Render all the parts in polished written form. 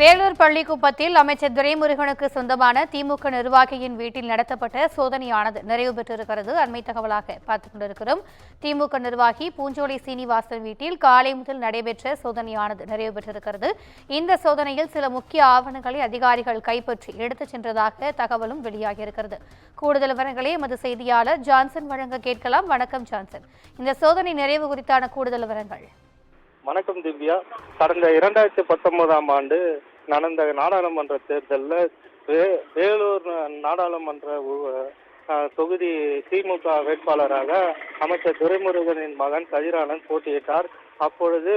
வேலூர் பள்ளிக்குப்பத்தில் அமைச்சர் துரைமுருகனுக்கு சொந்தமான திமுக நிர்வாகியின் வீட்டில் நடத்தப்பட்ட சோதனையானது நிறைவு பெற்றிருக்கிறது. அண்மை தகவலாக பார்த்துக் கொண்டிருக்கிறோம். திமுக நிர்வாகி பூஞ்சோலை சீனிவாசன் வீட்டில் காலை முதல் நடைபெற்ற சோதனையானது நிறைவு பெற்றிருக்கிறது. இந்த சோதனையில் சில முக்கிய ஆவணங்களை அதிகாரிகள் கைப்பற்றி எடுத்துச் சென்றதாக தகவலும் வெளியாகியிருக்கிறது. கூடுதல் விவரங்களை எமது செய்தியாளர் ஜான்சன் வழங்க கேட்கலாம். வணக்கம் ஜான்சன், இந்த சோதனை நிறைவு குறித்தான கூடுதல் விவரங்கள். வணக்கம் திவ்யா. கடந்த 2019ஆம் ஆண்டு நடந்த நாடாளுமன்ற தேர்தலில் வேலூர் நாடாளுமன்ற தொகுதி திமுக வேட்பாளராக அமைச்சர் துரைமுருகனின் மகன் கதிரானந்த் போட்டியிட்டார். அப்பொழுது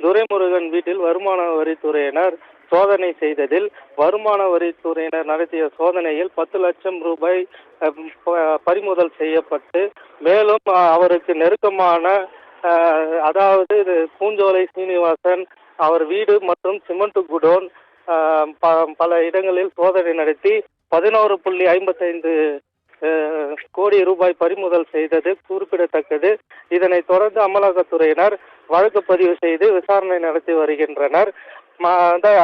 துரைமுருகன் வீட்டில் வருமான வரித்துறையினர் சோதனை செய்ததில் வருமான வரித்துறையினர் நடத்திய சோதனையில் 10 லட்சம் ரூபாய் பறிமுதல் செய்யப்பட்டு, மேலும் அவருக்கு நெருக்கமான அதாவது பூஞ்சோலை சீனிவாசன் அவர் வீடு மற்றும் சிமெண்ட் குடோன் பல இடங்களில் சோதனை நடத்தி 11.55 கோடி ரூபாய் பறிமுதல் செய்தது குறிப்பிடத்தக்கது. இதனைத் தொடர்ந்து அமலாக்கத்துறையினர் வழக்கு பதிவு செய்து விசாரணை நடத்தி வருகின்றனர்.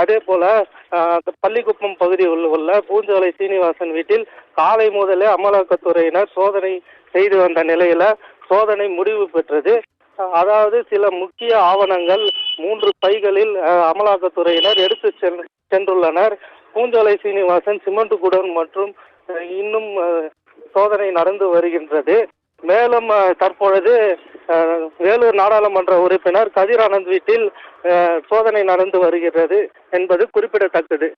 அதே போல பள்ளிக்குப்பம் பகுதியில் உள்ள பூஞ்சோலை சீனிவாசன் வீட்டில் காலை முதலே அமலாக்கத்துறையினர் சோதனை செய்து வந்த நிலையில சோதனை முடிவு பெற்றது. அதாவது சில முக்கிய ஆவணங்கள் 3 பைகளில் அமலாக்கத்துறையினர் எடுத்து சென்றுள்ளனர். பூஞ்சோலை சீனிவாசன் சிமெண்ட் குடோன் மற்றும் இன்னும் சோதனை நடந்து வருகின்றது. மேலும் தற்பொழுது வேலூர் நாடாளுமன்ற உறுப்பினர் கதிரானந்த் வீட்டில் சோதனை நடந்து வருகிறது என்பது குறிப்பிடத்தக்கது.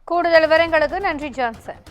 கூடுதல் விவரங்களுக்கு நன்றி ஜான்சன்.